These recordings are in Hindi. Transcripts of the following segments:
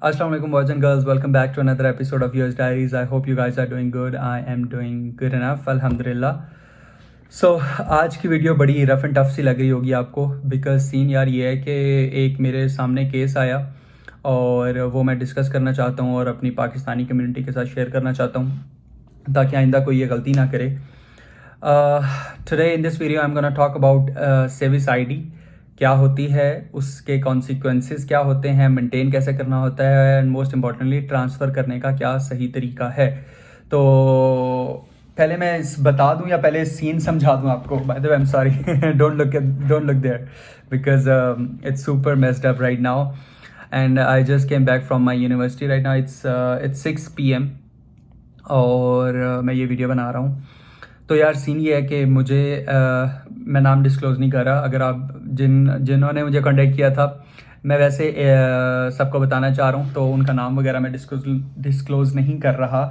Assalamu alaikum boys and girls, welcome back to another episode of Yours Diaries. I hope you guys are doing good. I am doing good enough, alhamdulillah. So आज की वीडियो बड़ी रफ़ एंड टफ सी लग रही होगी आपको, बिकॉज सीन यार ये है कि एक मेरे सामने केस आया और वो मैं डिस्कस करना चाहता हूँ और अपनी पाकिस्तानी कम्युनिटी के साथ शेयर करना चाहता हूँ ताकि आइंदा कोई ये गलती ना करे. Today in this video I am gonna talk about SEVIS ID क्या होती है, उसके कॉन्सिक्वेंसेस क्या होते हैं, मेंटेन कैसे करना होता है एंड मोस्ट इम्पॉर्टेंटली ट्रांसफ़र करने का क्या सही तरीका है. तो पहले मैं बता दूं या पहले सीन समझा दूं आपको. By the way I am sorry, don't look there because it's super messed up right now and I just came back from my university right now. It's 6 PM और मैं ये वीडियो बना रहा हूँ. तो यार सीन ये है कि मुझे मैं नाम डिस्क्लोज़ नहीं कर रहा. अगर आप जिन्होंने मुझे कांटेक्ट किया था मैं वैसे सबको बताना चाह रहा हूँ, तो उनका नाम वगैरह मैं डिस्क्लोज़ नहीं कर रहा.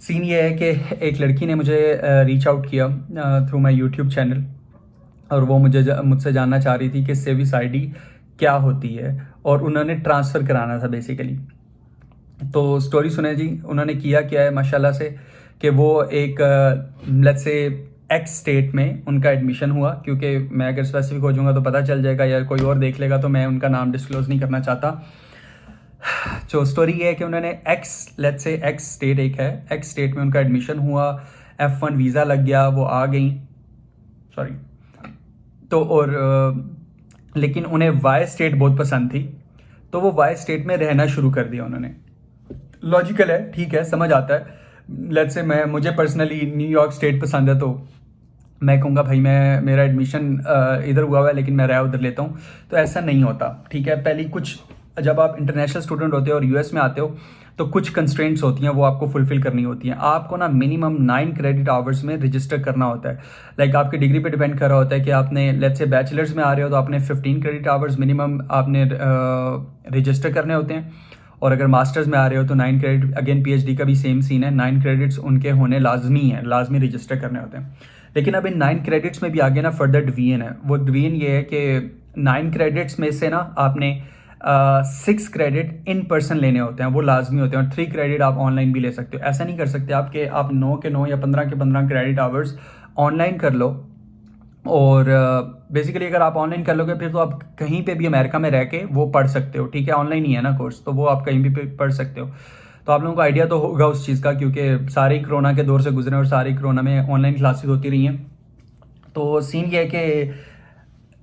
सीन ये है कि एक लड़की ने मुझे रीच आउट किया थ्रू माय यूट्यूब चैनल और वो मुझसे जानना चाह रही थी कि सेविस आईडी क्या होती है और उन्होंने ट्रांसफ़र कराना था बेसिकली. तो स्टोरी सुने जी. उन्होंने किया क्या है माशाल्लाह से कि वो एक लेट्स से एक्स स्टेट में उनका एडमिशन हुआ, क्योंकि मैं अगर स्पेसिफिक हो जाऊंगा तो पता चल जाएगा या कोई और देख लेगा, तो मैं उनका नाम डिस्क्लोज़ नहीं करना चाहता. जो स्टोरी ये है कि उन्होंने लेट्स से एक्स स्टेट एक है, एक्स स्टेट में उनका एडमिशन हुआ, F1 वीज़ा लग गया, वो आ गई सॉरी. तो और लेकिन उन्हें वाई स्टेट बहुत पसंद थी, तो वो वाई स्टेट में रहना शुरू कर दिया उन्होंने. लॉजिकल है, ठीक है, समझ आता है. लेट्स से मुझे पर्सनली न्यूयॉर्क स्टेट पसंद है, तो मैं कहूँगा भाई मेरा एडमिशन इधर हुआ हुआ है लेकिन मैं रहा उधर लेता हूँ. तो ऐसा नहीं होता, ठीक है. पहली कुछ जब आप इंटरनेशनल स्टूडेंट होते हो और यूएस में आते हो तो कुछ कंस्ट्रेंट्स होती हैं, वो आपको फुलफिल करनी होती हैं. आपको ना मिनिमम 9 क्रेडिट आवर्स में रजिस्टर करना होता है. लाइक आपकी डिग्री पे डिपेंड कर रहा होता है कि आपने लेट्स से बैचलर्स में आ रहे हो तो आपने 15 क्रेडिट आवर्स मिनिमम आपने रजिस्टर करने होते हैं, और अगर मास्टर्स में आ रहे हो तो 9 क्रेडिट. अगेन PhD का भी सेम सीन है, 9 क्रेडिट्स उनके होने लाजमी रजिस्टर करने होते हैं. लेकिन अब इन 9 क्रेडिट्स में भी आगे ना फर्दर डिवीजन है. वो डिवीजन ये है कि 9 क्रेडिट्स में से ना आपने 6 क्रेडिट इन पर्सन लेने होते हैं, वो लाजमी होते हैं, और 3 क्रेडिट आप ऑनलाइन भी ले सकते हो. ऐसा नहीं कर सकते आप कि आप 9 के 9 या 15 के 15 क्रेडिट आवर्स ऑनलाइन कर लो. और बेसिकली अगर आप ऑनलाइन कर लोगे फिर तो आप कहीं पे भी अमेरिका में रह के वो पढ़ सकते हो, ठीक है. ऑनलाइन ही है ना कोर्स, तो वो आप कहीं भी पढ़ सकते हो. तो आप लोगों को आइडिया तो होगा उस चीज़ का, क्योंकि सारे कोरोना के दौर से गुजरे और सारी कोरोना में ऑनलाइन क्लासेस होती रही हैं. तो सीन ये है कि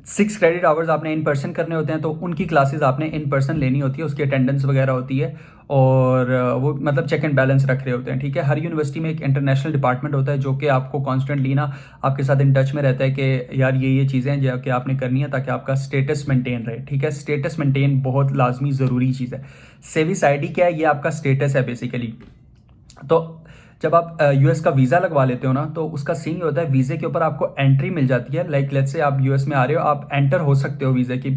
6 क्रेडिट आवर्स आपने इन पर्सन करने होते हैं, तो उनकी क्लासेस आपने इन पर्सन लेनी होती है, उसकी अटेंडेंस वगैरह होती है, और वो मतलब चेक एंड बैलेंस रख रहे होते हैं, ठीक है. हर यूनिवर्सिटी में एक इंटरनेशनल डिपार्टमेंट होता है जो कि आपको कॉन्स्टेंटली ना आपके साथ इन टच में रहता है कि यार ये चीज़ें हैं जो कि आपने करनी है ताकि आपका स्टेटस मेंटेन रहे, ठीक है. स्टेटस मेंटेन बहुत लाजमी ज़रूरी चीज़ है. सेविस आईडी क्या है? ये आपका स्टेटस है बेसिकली. तो जब आप यूएस का वीज़ा लगवा लेते हो ना, तो उसका सीन ये होता है वीज़े के ऊपर आपको एंट्री मिल जाती है. लाइक लेट्स से आप यूएस में आ रहे हो, आप एंटर हो सकते हो वीज़े की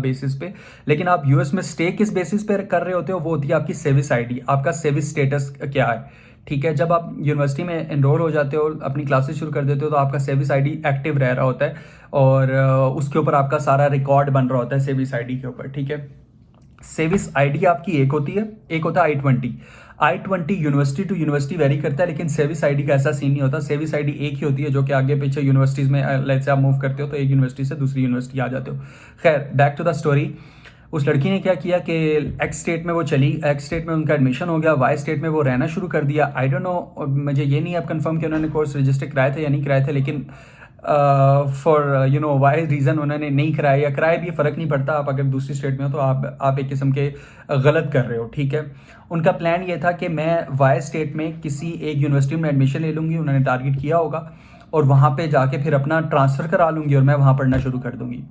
बेसिस पे, लेकिन आप यूएस में स्टे किस बेसिस पे कर रहे होते हो वो होती है आपकी सेविस आईडी. आपका सेविस स्टेटस क्या है, ठीक है. जब आप यूनिवर्सिटी में एनरोल हो जाते हो, अपनी क्लासेस शुरू कर देते हो, तो आपका सेविस आईडी एक्टिव रह रहा होता है और उसके ऊपर आपका सारा रिकॉर्ड बन रहा होता है सेविस आईडी के ऊपर, ठीक है. सेविस आईडी आपकी एक होती है, एक होता है I-20 university to university very करता है, लेकिन सेविस आईडी का ऐसा सीन नहीं होता. सेविस आईडी एक ही होती है जो कि आगे पीछे यूनिवर्सिटीज़ में लेट्स से आप मूव करते हो तो एक यूनिवर्सिटी से दूसरी यूनिवर्सिटी आ जाते हो. खैर बैक टू द स्टोरी. उस लड़की ने क्या किया कि एक्स स्टेट में वो चली, एक्स स्टेट में उनका एडमिशन हो गया, वाई स्टेट में वो रहना शुरू कर दिया. आई डोंट नो, मुझे ये नहीं अब कंफर्म कि उन्होंने कोर्स रजिस्टर कराए थे या नहीं कराए थे, लेकिन फॉर वाई रीज़न उन्होंने नहीं कराया या कराए भी फ़र्क नहीं पड़ता. आप अगर दूसरी स्टेट में हो तो आप एक किस्म के गलत कर रहे हो, ठीक है. उनका प्लान ये था कि मैं वाई स्टेट में किसी एक यूनिवर्सिटी में एडमिशन ले लूँगी, उन्होंने टारगेट किया होगा, और वहाँ पे जाके फिर अपना ट्रांसफ़र करा लूँगी और मैं वहाँ पढ़ना शुरू कर दूँगी.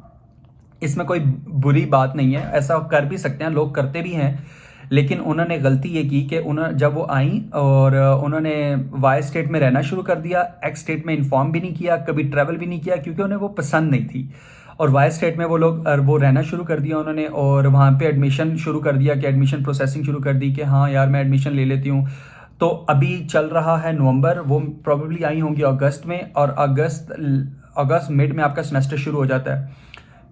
इसमें कोई बुरी बात नहीं है, ऐसा कर भी सकते हैं, लोग करते भी हैं. लेकिन उन्होंने गलती ये की कि जब वो आई और उन्होंने वाई स्टेट में रहना शुरू कर दिया, एक्स स्टेट में इन्फॉर्म भी नहीं किया, कभी ट्रैवल भी नहीं किया, क्योंकि उन्हें वो पसंद नहीं थी. और वाई स्टेट में वो रहना शुरू कर दिया उन्होंने, और वहाँ पे एडमिशन शुरू कर दिया कि एडमिशन प्रोसेसिंग शुरू कर दी कि हाँ यार मैं एडमिशन ले लेती हूँ. तो अभी चल रहा है नवंबर, वो प्रॉब्ली आई होंगी अगस्त में, और अगस्त मिड में आपका सेमेस्टर शुरू हो जाता है.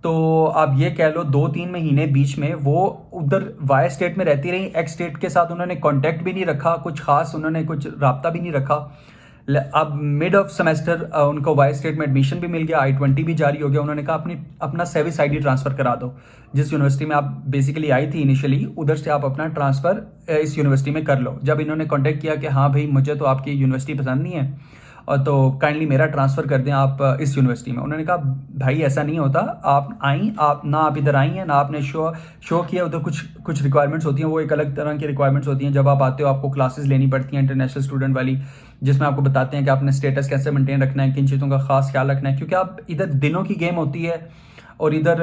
तो आप ये कह लो 2-3 महीने बीच में वो उधर वाई स्टेट में रहती रही, एक्स स्टेट के साथ उन्होंने कांटेक्ट भी नहीं रखा, कुछ खास उन्होंने कुछ राब्ता भी नहीं रखा। अब मिड ऑफ सेमेस्टर उनको वाई स्टेट में एडमिशन भी मिल गया, I-20 भी जारी हो गया। उन्होंने कहा अपना सर्विस ID ट्रांसफ़र करा दो, जिस यूनिवर्सिटी में आप बेसिकली आई थी इनिशियली उधर से आप अपना ट्रांसफ़र इस यूनिवर्सिटी में कर लो। जब इन्होंने कांटेक्ट किया कि हाँ भाई मुझे तो आपकी यूनिवर्सिटी पसंद नहीं है और तो काइंडली मेरा ट्रांसफ़र कर दें आप इस यूनिवर्सिटी में। उन्होंने कहा भाई ऐसा नहीं होता, आप ना आप इधर आई हैं ना आपने शो किया। उधर कुछ रिक्वायरमेंट्स होती हैं, वो एक अलग तरह की रिक्वायरमेंट्स होती हैं। जब आप आते हो आपको क्लासेस लेनी पड़ती हैं इंटरनेशनल स्टूडेंट वाली, जिसमें आपको बताते हैं कि आपने स्टेटस कैसे मेंटेन रखना है, किन चीज़ों का खास ख्याल रखना है, क्योंकि आप इधर दिनों की गेम होती है और इधर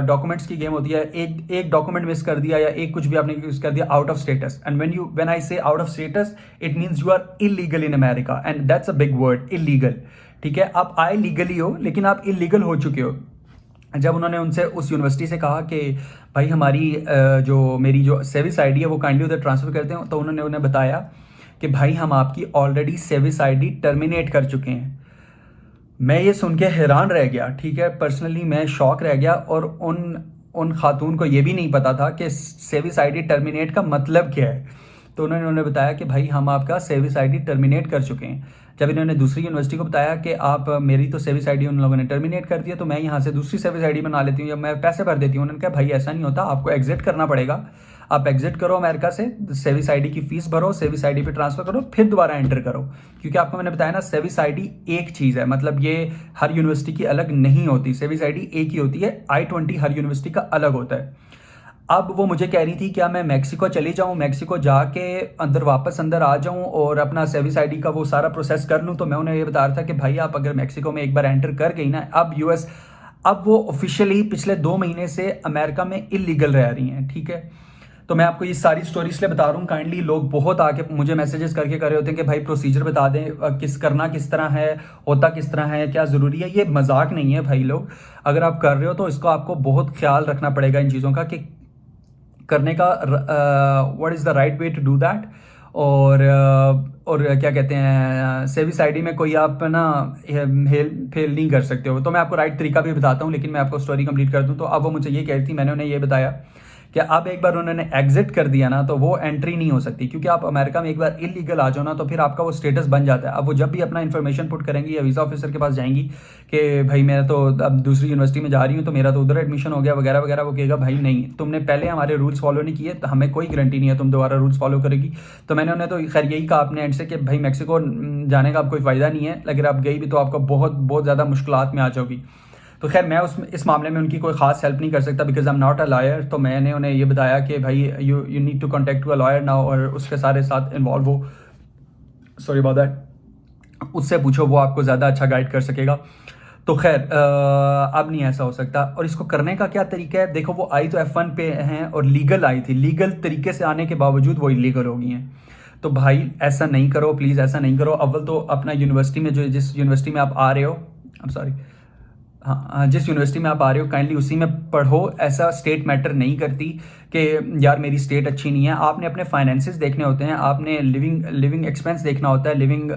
डॉक्यूमेंट्स की गेम होती है। एक डॉक्यूमेंट मिस कर दिया या एक कुछ भी आपने यूज कर दिया, out of status. And when I say out of status it means you are illegal in America, and that's a big word, illegal. ठीक है, आप आए लीगली हो लेकिन आप इलीगल हो चुके हो। जब उन्होंने उनसे उस यूनिवर्सिटी से कहा कि भाई हमारी मेरी जो सर्विस ID है वो काइंडली उधर ट्रांसफ़र करते हैं, तो उन्होंने उन्हें बताया कि भाई हम आपकी ऑलरेडी सर्विस ID टर्मिनेट कर चुके हैं। मैं ये सुन के हैरान रह गया। ठीक है, पर्सनली मैं शॉक रह गया, और उन खातून को ये भी नहीं पता था कि सर्विस ID टर्मिनेट का मतलब क्या है। तो उन्होंने बताया कि भाई हम आपका सर्विस ID टर्मिनेट कर चुके हैं। जब इन्होंने दूसरी यूनिवर्सिटी को बताया कि आप मेरी तो सर्विस ID उन लोगों ने टर्मिनेट कर दिया, तो मैं यहाँ से दूसरी सर्विस ID बना लेती हूँ या मैं पैसे भर देती हूँ। उन्होंने कहा भाई ऐसा नहीं होता, आपको एग्जिट करना पड़ेगा। आप एग्जिट करो अमेरिका से, सर्विस ID की फीस भरो, सर्विस ID पे ट्रांसफर करो, फिर दोबारा एंटर करो। क्योंकि आपको मैंने बताया ना, सर्विस ID एक चीज़ है, मतलब ये हर यूनिवर्सिटी की अलग नहीं होती। सर्विस ID एक ही होती है, I-20 हर यूनिवर्सिटी का अलग होता है। अब वो मुझे कह रही थी क्या मैं मैक्सिको चली जाऊं, मैक्सिको जाके वापस अंदर आ जाऊं और अपना सर्विस ID का वो सारा प्रोसेस कर लूं। तो मैं उन्हें ये बता रहा था कि भाई आप अगर मैक्सिको में एक बार एंटर कर गई ना, अब वो ऑफिशियली पिछले 2 महीने से अमेरिका में इलीगल रह रही हैं। ठीक है, तो मैं आपको ये सारी स्टोरी इसलिए बता रहा हूँ, काइंडली लोग बहुत आके मुझे मैसेजेस करके कर रहे होते हैं कि भाई प्रोसीजर बता दें, किस तरह है, होता किस तरह है, क्या ज़रूरी है। ये मजाक नहीं है भाई लोग, अगर आप कर रहे हो तो इसको आपको बहुत ख्याल रखना पड़ेगा इन चीज़ों का कि करने का what is the right way to do that. और क्या कहते हैं, सर्विस ID में कोई आप ना हेल फेल नहीं कर सकते हो। तो मैं आपको राइट तरीका भी बताता हूँ, लेकिन मैं आपको स्टोरी कंप्लीट कर दूँ। तो अब वो मुझे ये कह रही थी, मैंने उन्हें ये बताया कि अब एक बार उन्होंने एग्जिट कर दिया ना तो वो एंट्री नहीं हो सकती, क्योंकि आप अमेरिका में एक बार इलीगल आ जाओ ना तो फिर आपका वो स्टेटस बन जाता है। अब वो जब भी अपना इन्फॉर्मेशन पुट करेंगी या वीज़ा ऑफिसर के पास जाएंगी कि भाई मैं तो अब दूसरी यूनिवर्सिटी में जा रही हूँ तो मेरा तो उधर एडमिशन हो गया वगैरह वगैरह, वो कहेगा भाई नहीं, तुमने पहले हमारे रूल्स फॉलो नहीं किए, तो हमें कोई गारंटी नहीं है तुम दोबारा रूल्स फॉलो करेगी। तो मैंने उन्हें तो खैर यही कहा अपने एंड से कि भाई मैक्सिको जाने का अब कोई फ़ायदा नहीं है, अगर आप गई भी तो आपको बहुत बहुत ज़्यादा मुश्किलात में आ जाओगी। तो खैर मैं इस मामले में उनकी कोई खास हेल्प नहीं कर सकता, because I am not a lawyer. तो मैंने उन्हें ये बताया कि भाई you need to contact to a lawyer now, और उसके सारे साथ इन्वॉल्व हो, सॉरी अबाउट दैट, उससे पूछो, वो आपको ज़्यादा अच्छा गाइड कर सकेगा। तो खैर अब नहीं ऐसा हो सकता। और इसको करने का क्या तरीका है, देखो वो आई तो F1 पे हैं और लीगल आई थी, लीगल तरीके से आने के बावजूद वो इलीगल हो गई हैं। तो भाई ऐसा नहीं करो, प्लीज़ ऐसा नहीं करो। अव्वल तो अपना यूनिवर्सिटी में जिस यूनिवर्सिटी में आप आ रहे हो, आई एम सॉरी, हाँ, जिस यूनिवर्सिटी में आप आ रहे हो काइंडली उसी में पढ़ो। ऐसा स्टेट मैटर नहीं करती कि यार मेरी स्टेट अच्छी नहीं है। आपने अपने फाइनेंसेस देखने होते हैं, आपने लिविंग एक्सपेंस देखना होता है, लिविंग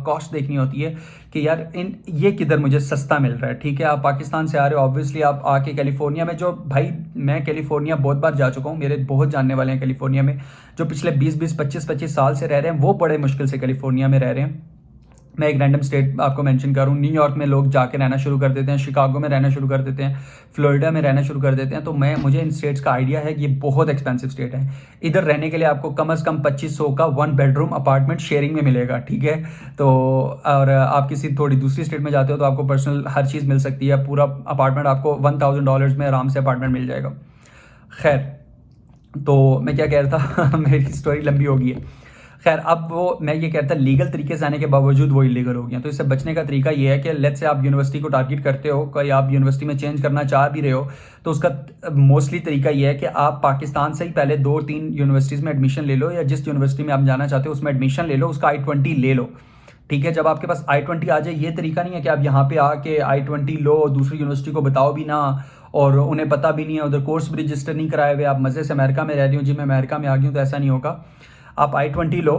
कॉस्ट देखनी होती है कि यार ये किधर मुझे सस्ता मिल रहा है। ठीक है, आप पाकिस्तान से आ रहे हो, ऑब्वियसली आप आके कैलिफोर्निया में, जो भाई मैं कैलिफोर्निया बहुत बार जा चुका हूँ, मेरे बहुत जानने वाले हैं कैलिफोर्निया में, जो पिछले 20-20, 25-25 साल से रह रहे हैं, वो बड़े मुश्किल से कैलिफोर्निया में रह रहे हैं। मैं एक रैंडम स्टेट आपको मेंशन करूँ, न्यूयॉर्क में लोग जाके रहना शुरू कर देते हैं, शिकागो में रहना शुरू कर देते हैं, फ्लोरिडा में रहना शुरू कर देते हैं। तो मुझे इन स्टेट्स का आइडिया है कि ये बहुत एक्सपेंसिव स्टेट है। इधर रहने के लिए आपको कम से कम 2500 का 1 बेडरूम अपार्टमेंट शेयरिंग में मिलेगा। ठीक है, तो और आप किसी थोड़ी दूसरी स्टेट में जाते हो तो आपको पर्सनल हर चीज़ मिल सकती है, पूरा अपार्टमेंट आपको $1000 में आराम से अपार्टमेंट मिल जाएगा। खैर, तो मैं क्या कह रहा था मेरी स्टोरी लंबी हो गई है। खैर, अब वो मैं ये कहता लीगल तरीके से आने के बावजूद वो इलीगल हो गया। तो इससे बचने का तरीका ये है कि लेट्स से आप यूनिवर्सिटी को टारगेट करते हो, कोई आप यूनिवर्सिटी में चेंज करना चाह भी रहे हो, तो उसका मोस्टली तरीका ये है कि आप पाकिस्तान से ही पहले 2-3 यूनिवर्सिटीज़ में एडमिशन ले लो, या जिस यूनिवर्सिटी में आप जाना चाहते हो उसमें एडमिशन ले लो, उसका I-20 ले लो। ठीक है, जब आपके पास I-20 आ जाए, ये तरीका नहीं है कि आप यहाँ पे आके I-20 लो, दूसरी यूनिवर्सिटी को बताओ भी ना, और उन्हें पता भी नहीं है, उधर कोर्स भी रजिस्टर नहीं कराए हुए, आप मज़े से अमेरिका में रह रही हो, जी मैं अमेरिका में आ गई हूँ, तो ऐसा नहीं होगा। आप I-20 लो,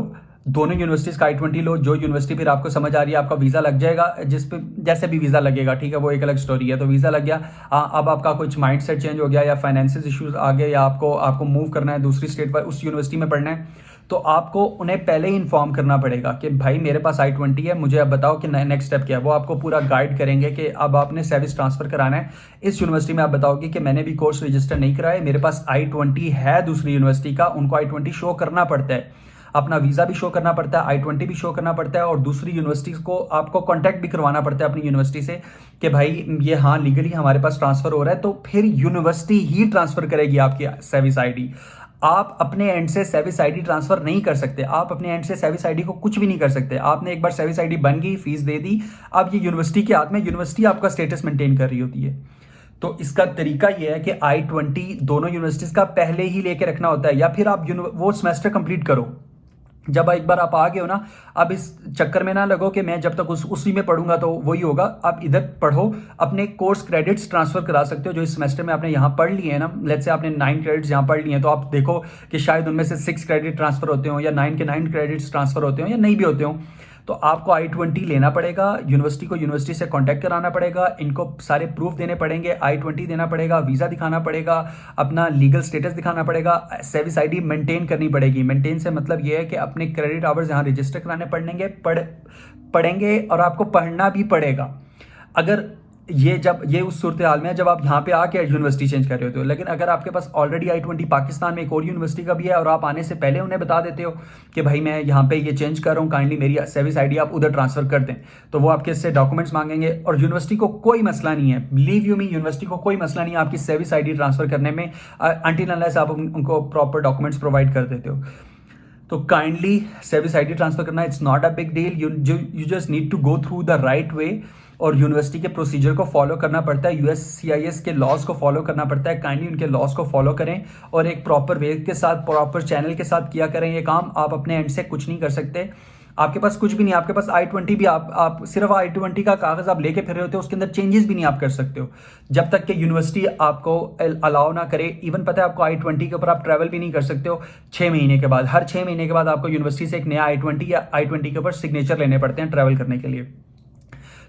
दोनों यूनिवर्सिटीज़ का I-20 लो, जो यूनिवर्सिटी फिर आपको समझ आ रही है, आपका वीज़ा लग जाएगा, जिस पे जैसे भी वीज़ा लगेगा, ठीक है, वो एक अलग स्टोरी है। तो वीज़ा लग गया, अब आपका कुछ माइंड सेट चेंज हो गया या फाइनेंशियल इश्यूज आ गए या आपको मूव करना है दूसरी स्टेट पर, उस यूनिवर्सिटी में पढ़ना है, तो आपको उन्हें पहले ही इन्फॉर्म करना पड़ेगा कि भाई मेरे पास I-20 है, मुझे अब बताओ कि नेक्स्ट स्टेप क्या है। वो आपको पूरा गाइड करेंगे कि अब आपने सर्विस ट्रांसफ़र कराना है इस यूनिवर्सिटी में। आप बताओगे कि मैंने भी कोर्स रजिस्टर नहीं कराया, मेरे पास I-20 है दूसरी यूनिवर्सिटी का, उनको I-20 शो करना पड़ता है, अपना वीज़ा भी शो करना पड़ता है, I-20 भी शो करना पड़ता है, और दूसरी यूनिवर्सिटी को आपको कॉन्टैक्ट भी करवाना पड़ता है अपनी यूनिवर्सिटी से कि भाई ये हाँ लीगली हमारे पास ट्रांसफ़र हो रहा है। तो फिर यूनिवर्सिटी ही ट्रांसफ़र करेगी आपकी सर्विस ID। आप अपने एंड से सर्विस ID ट्रांसफ़र नहीं कर सकते, आप अपने एंड से सर्विस ID को कुछ भी नहीं कर सकते। आपने एक बार सर्विस ID बन गई, फीस दे दी, अब ये यूनिवर्सिटी के हाथ में, यूनिवर्सिटी आपका स्टेटस मेंटेन कर रही होती है। तो इसका तरीका यह है कि I-20 दोनों यूनिवर्सिटीज़ का पहले ही लेके रखना होता है, या फिर आप वो सेमेस्टर कंप्लीट करो। जब एक बार आप आ गए हो ना, अब इस चक्कर में ना लगो कि मैं जब तक उसी में पढ़ूंगा तो वही होगा। आप इधर पढ़ो, अपने कोर्स क्रेडिट्स ट्रांसफर करा सकते हो जो इस सेमेस्टर में आपने यहाँ पढ़ लिए है ना। लेट्स से आपने 9 क्रेडिट्स यहाँ पढ़ लिए हैं, तो आप देखो कि शायद उनमें से 6 क्रेडिट ट्रांसफर होते हो, या 9 के 9 क्रेडिट्स ट्रांसफर होते हो, या नहीं भी होते हो। तो आपको I-20 लेना पड़ेगा, यूनिवर्सिटी को यूनिवर्सिटी से कांटेक्ट कराना पड़ेगा, इनको सारे प्रूफ देने पड़ेंगे, I-20 देना पड़ेगा, वीज़ा दिखाना पड़ेगा, अपना लीगल स्टेटस दिखाना पड़ेगा, सर्विस ID मेंटेन करनी पड़ेगी। मेंटेन से मतलब ये है कि अपने क्रेडिट आवर्स यहाँ रजिस्टर कराने पड़ेंगे और आपको पढ़ना भी पड़ेगा। अगर ये उस सूरत हाल में है जब आप यहाँ पे आके यूनिवर्सिटी चेंज कर रहे होते हो। लेकिन अगर आपके पास ऑलरेडी I-20 पाकिस्तान में एक और यूनिवर्सिटी का भी है और आप आने से पहले उन्हें बता देते हो कि भाई मैं यहाँ पे ये चेंज कर रहा हूँ, काइंडली मेरी सर्विस ID आप उधर ट्रांसफर कर दें, तो वो आपके इससे डॉक्यूमेंट्स मांगेंगे। और यूनिवर्सिटी को कोई मसला नहीं है, बिलीव यू मी, यूनिवर्सिटी को कोई मसला नहीं है आपकी सर्विस ID ट्रांसफर करने में, अनटिल अनलेस आप उनको प्रॉपर डॉक्यूमेंट्स प्रोवाइड कर देते हो। तो काइंडली सर्विस ID ट्रांसफर करना, it's not a big deal, you just need to go through the right way, और यूनिवर्सिटी के प्रोसीजर को फॉलो करना पड़ता है, USCIS के लॉज को फॉलो करना पड़ता है। काइंडली उनके लॉज को फॉलो करें और एक प्रॉपर वे के साथ, प्रॉपर चैनल के साथ किया करें ये काम। आप अपने एंड से कुछ नहीं कर सकते, आपके पास कुछ भी नहीं, आपके पास I-20 भी आप सिर्फ I-20 का कागज़ आप लेके फिर रहे होते हो, उसके अंदर चेंजेस भी नहीं आप कर सकते हो जब तक कि यूनिवर्सिटी आपको अलाउ ना करे। इवन पता है आपको I-20 के ऊपर आप ट्रैवल भी नहीं कर सकते हो 6 महीने के बाद। हर 6 महीने के बाद आपको यूनिवर्सिटी से एक नया I-20 या I-20 के ऊपर सिग्नेचर लेने पड़ते हैं ट्रैवल करने के लिए।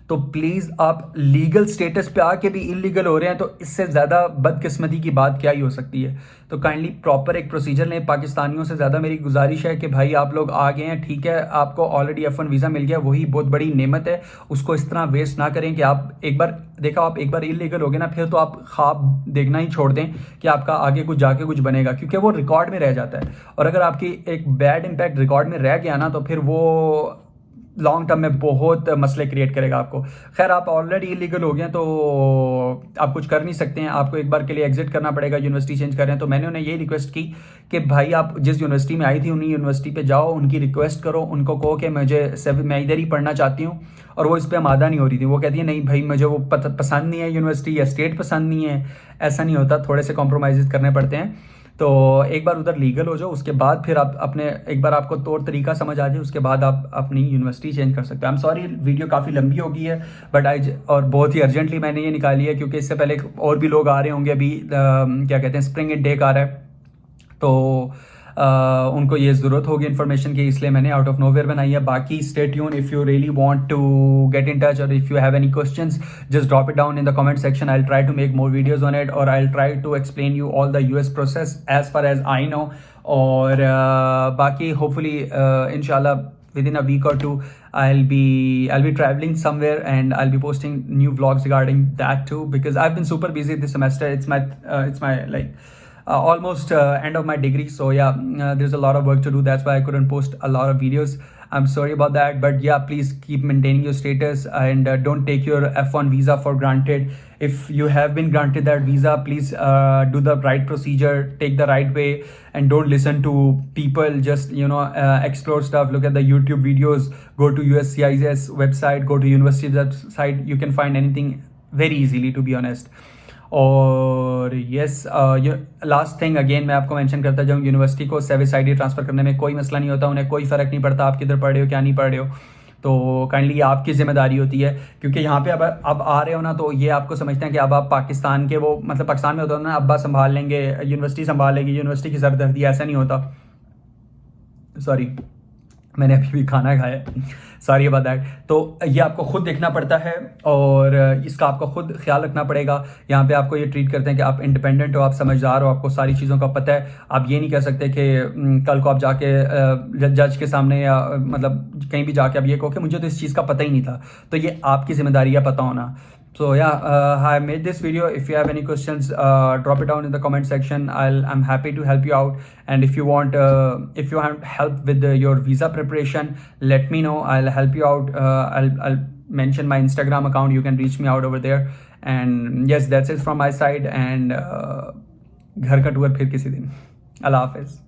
तो प्लीज आप लीगल स्टेटस पे आके भी इलीगल हो रहे हैं, तो इससे ज्यादा बदकिस्मती की बात क्या ही हो सकती है। तो काइंडली प्रॉपर एक प्रोसीजर लें। पाकिस्तानियों से ज्यादा मेरी गुजारिश है कि भाई आप लोग आ गए हैं, ठीक है, आपको ऑलरेडी F1 वीजा मिल गया, वही बहुत बड़ी नेमत है, उसको इस तरह वेस्ट ना करें कि आप एक बार इलीगल हो गए ना, फिर तो आप ख्वाब देखना ही छोड़ दें कि आपका आगे कुछ जाके कुछ बनेगा, क्योंकि वो रिकॉर्ड में रह जाता है। और अगर आपकी एक बैड इंपैक्ट रिकॉर्ड में रह गया ना, तो फिर वो लॉन्ग टर्म में बहुत मसले क्रिएट करेगा आपको। खैर आप ऑलरेडी इलीगल हो गए हैं तो आप कुछ कर नहीं सकते हैं, आपको एक बार के लिए एग्जिट करना पड़ेगा, यूनिवर्सिटी चेंज कर रहे हैं। तो मैंने उन्हें यही रिक्वेस्ट की कि भाई आप जिस यूनिवर्सिटी में आई थी उन्हीं यूनिवर्सिटी पे जाओ, उनकी रिक्वेस्ट करो, उनको कहो कि मैं इधर ही पढ़ना चाहती हूँ। और वो इस पर आमादा नहीं हो रही थी, वो कहती है नहीं भाई मुझे वो पसंद नहीं है यूनिवर्सिटी, या स्टेट पसंद नहीं है। ऐसा नहीं होता, थोड़े से कॉम्प्रोमाइज़ करने पड़ते हैं। तो एक बार उधर लीगल हो जाओ, उसके बाद फिर आप अपने एक बार आपको तौर तरीका समझ आ जाए, उसके बाद आप अपनी यूनिवर्सिटी चेंज कर सकते हो। आई एम सॉरी वीडियो काफ़ी लंबी हो गई है, बट और बहुत ही अर्जेंटली मैंने ये निकाली है, क्योंकि इससे पहले और भी लोग आ रहे होंगे। अभी क्या कहते हैं, स्प्रिंग इनटेक आ रहा है, तो उनको ये ज़रूरत होगी इन्फॉर्मेशन की, इसलिए मैंने आउट ऑफ नोवेयर बनाई है। बाकी stay tune, if you really want to get in touch और if you have any questions just drop it down in the comment section. I will try to make more videos on it, और I will try to explain you all the US process as far as I know. और बाकी होपफुली इंशाल्लाह within a week or two I'll be traveling somewhere, and I'll be posting new vlogs regarding that too, because I've been super busy this semester. It's my like almost end of my degree, so yeah, there's a lot of work to do. That's why I couldn't post a lot of videos. I'm sorry about that, but yeah, please keep maintaining your status, and don't take your F1 visa for granted. If you have been granted that visa, please do the right procedure, take the right way, and don't listen to people. Just explore stuff, look at the YouTube videos, go to USCIS website, go to university website. You can find anything very easily, to be honest. और यस लास्ट थिंग अगेन मैं आपको मेंशन करता जाऊँ, यूनिवर्सिटी को सर्विस ID ट्रांसफ़र करने में कोई मसला नहीं होता, उन्हें कोई फ़र्क नहीं पड़ता आप किधर पढ़ रहे हो क्या नहीं पढ़ रहे हो। तो काइंडली ये आपकी जिम्मेदारी होती है, क्योंकि यहाँ पे अब आ रहे हो ना, तो ये आपको समझते हैं कि अब आप पाकिस्तान के वो मतलब पाकिस्तान में होता है ना, अब्बा संभाल लेंगे, यूनिवर्सिटी संभाल लेगी, यूनिवर्सिटी की सरदर्दी, ऐसा नहीं होता। सॉरी, मैंने अभी भी खाना खाया है, सॉरी अबाउट दैट। तो ये आपको खुद देखना पड़ता है और इसका आपको खुद ख्याल रखना पड़ेगा। यहाँ पे आपको ये ट्रीट करते हैं कि आप इंडिपेंडेंट हो, आप समझदार हो, आपको सारी चीज़ों का पता है। आप ये नहीं कह सकते कि कल को आप जाके जज के सामने या मतलब कहीं भी जाके आप ये कहो कि मुझे तो इस चीज़ का पता ही नहीं था। तो ये आपकी जिम्मेदारी है पता होना। So yeah, I made this video. If you have any questions, drop it down in the comment section. I'm happy to help you out. And if you want help with your visa preparation, let me know. I'll help you out. I'll mention my Instagram account. You can reach me out over there. And yes, that's it from my side. And घर का टूर फिर किसी दिन। अल्लाह हाफिज़।